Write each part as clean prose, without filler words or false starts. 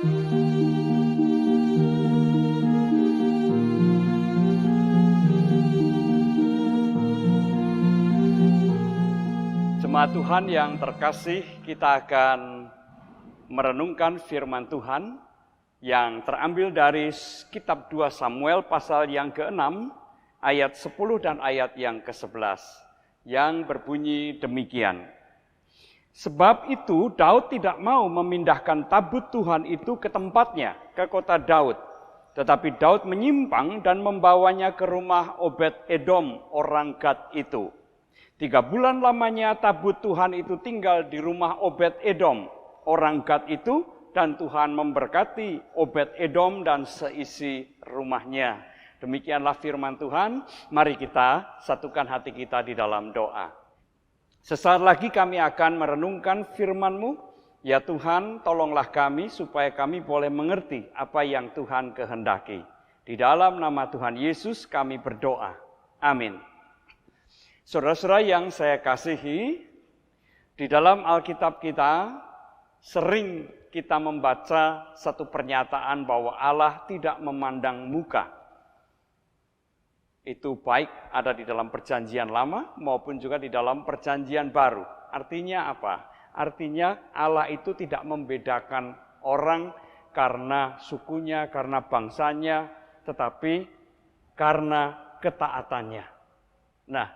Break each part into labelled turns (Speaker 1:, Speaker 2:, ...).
Speaker 1: Jemaat Tuhan yang terkasih, kita akan merenungkan firman Tuhan yang terambil dari kitab 2 Samuel pasal yang ke-6, ayat 10 dan ayat yang ke-11, yang berbunyi demikian. Sebab itu Daud tidak mau memindahkan tabut Tuhan itu ke tempatnya, ke kota Daud. Tetapi Daud menyimpang dan membawanya ke rumah Obed-Edom, orang Gad itu. 3 bulan lamanya tabut Tuhan itu tinggal di rumah Obed-Edom, orang Gad itu, dan Tuhan memberkati Obed-Edom dan seisi rumahnya. Demikianlah firman Tuhan, mari kita satukan hati kita di dalam doa. Sesaat lagi kami akan merenungkan firman-Mu, ya Tuhan, tolonglah kami supaya kami boleh mengerti apa yang Tuhan kehendaki. Di dalam nama Tuhan Yesus kami berdoa. Amin. Saudara-saudara yang saya kasihi, di dalam Alkitab kita sering kita membaca satu pernyataan bahwa Allah tidak memandang muka. Itu baik ada di dalam perjanjian lama maupun juga di dalam perjanjian baru. Artinya apa? Artinya Allah itu tidak membedakan orang karena sukunya, karena bangsanya, tetapi karena ketaatannya. Nah,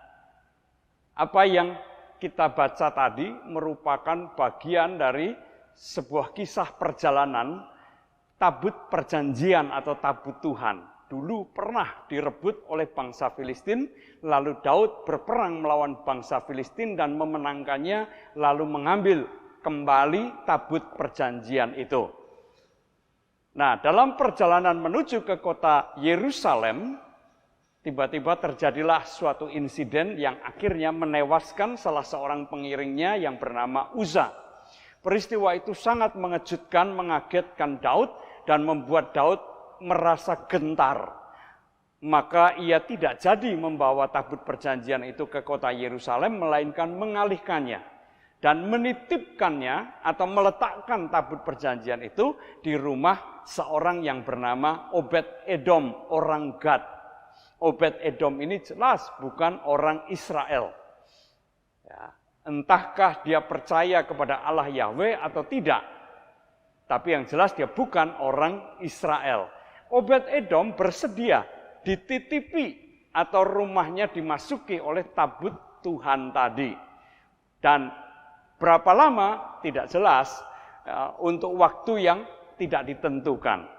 Speaker 1: apa yang kita baca tadi merupakan bagian dari sebuah kisah perjalanan tabut perjanjian atau tabut Tuhan. Dulu pernah direbut oleh bangsa Filistin, lalu Daud berperang melawan bangsa Filistin dan memenangkannya, lalu mengambil kembali tabut perjanjian itu. Nah, dalam perjalanan menuju ke kota Yerusalem, tiba-tiba terjadilah suatu insiden yang akhirnya menewaskan salah seorang pengiringnya yang bernama Uza. Peristiwa itu sangat mengejutkan, mengagetkan Daud dan membuat Daud merasa gentar. Maka ia tidak jadi membawa tabut perjanjian itu ke kota Yerusalem, melainkan mengalihkannya dan menitipkannya atau meletakkan tabut perjanjian itu di rumah seorang yang bernama Obed-Edom, orang Gad. Obed-Edom ini jelas bukan orang Israel. Ya, entahkah dia percaya kepada Allah Yahweh atau tidak. Tapi yang jelas dia bukan orang Israel. Obed-Edom bersedia dititipi atau rumahnya dimasuki oleh tabut Tuhan tadi. Dan berapa lama tidak jelas, untuk waktu yang tidak ditentukan.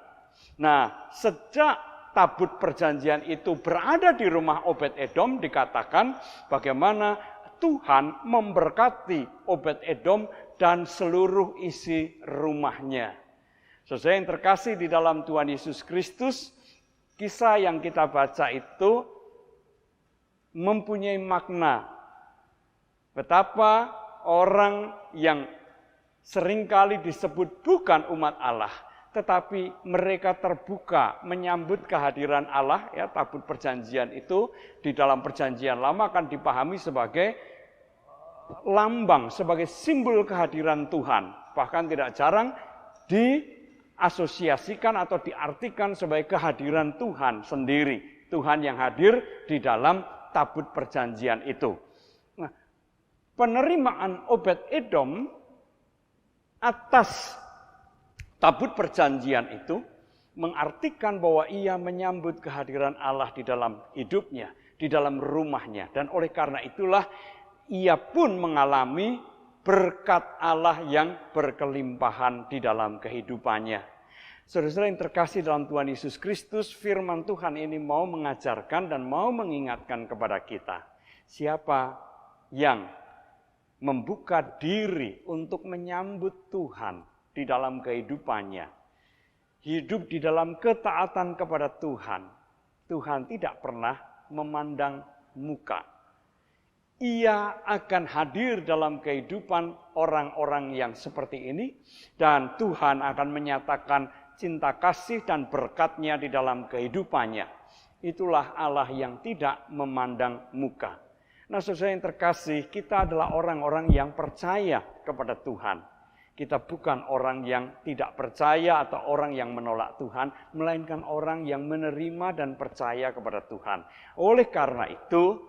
Speaker 1: Nah, sejak tabut perjanjian itu berada di rumah Obed-Edom, dikatakan bagaimana Tuhan memberkati Obed-Edom dan seluruh isi rumahnya. Saudara yang terkasih di dalam Tuhan Yesus Kristus, kisah yang kita baca itu mempunyai makna. Betapa orang yang seringkali disebut bukan umat Allah, tetapi mereka terbuka menyambut kehadiran Allah. Ya, tabut perjanjian itu di dalam perjanjian lama akan dipahami sebagai lambang, sebagai simbol kehadiran Tuhan. Bahkan tidak jarang diasosiasikan atau diartikan sebagai kehadiran Tuhan sendiri. Tuhan yang hadir di dalam tabut perjanjian itu. Nah, penerimaan Obed-Edom atas tabut perjanjian itu mengartikan bahwa ia menyambut kehadiran Allah di dalam hidupnya, di dalam rumahnya. Dan oleh karena itulah ia pun mengalami berkat Allah yang berkelimpahan di dalam kehidupannya. Saudara-saudara yang terkasih dalam Tuhan Yesus Kristus, firman Tuhan ini mau mengajarkan dan mau mengingatkan kepada kita. Siapa yang membuka diri untuk menyambut Tuhan di dalam kehidupannya, hidup di dalam ketaatan kepada Tuhan, Tuhan tidak pernah memandang muka. Ia akan hadir dalam kehidupan orang-orang yang seperti ini, dan Tuhan akan menyatakan cinta kasih dan berkat-Nya di dalam kehidupannya. Itulah Allah yang tidak memandang muka. Nah, saudara yang terkasih, kita adalah orang-orang yang percaya kepada Tuhan. Kita bukan orang yang tidak percaya atau orang yang menolak Tuhan, melainkan orang yang menerima dan percaya kepada Tuhan. Oleh karena itu,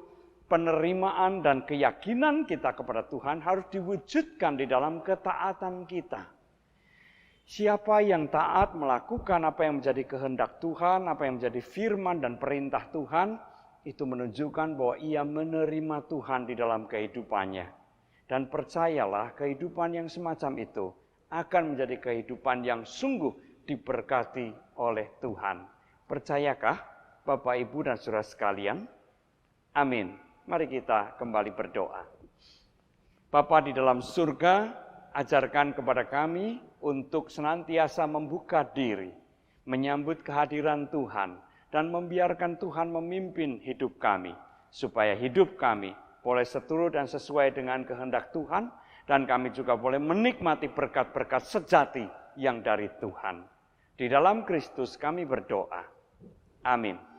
Speaker 1: penerimaan dan keyakinan kita kepada Tuhan harus diwujudkan di dalam ketaatan kita. Siapa yang taat melakukan apa yang menjadi kehendak Tuhan, apa yang menjadi firman dan perintah Tuhan, itu menunjukkan bahwa ia menerima Tuhan di dalam kehidupannya. Dan percayalah, kehidupan yang semacam itu akan menjadi kehidupan yang sungguh diberkati oleh Tuhan. Percayakah Bapak, Ibu, dan saudara sekalian? Amin. Mari kita kembali berdoa. Bapa di dalam surga, ajarkan kepada kami untuk senantiasa membuka diri, menyambut kehadiran Tuhan, dan membiarkan Tuhan memimpin hidup kami, supaya hidup kami boleh seturut dan sesuai dengan kehendak Tuhan, dan kami juga boleh menikmati berkat-berkat sejati yang dari Tuhan. Di dalam Kristus kami berdoa. Amin.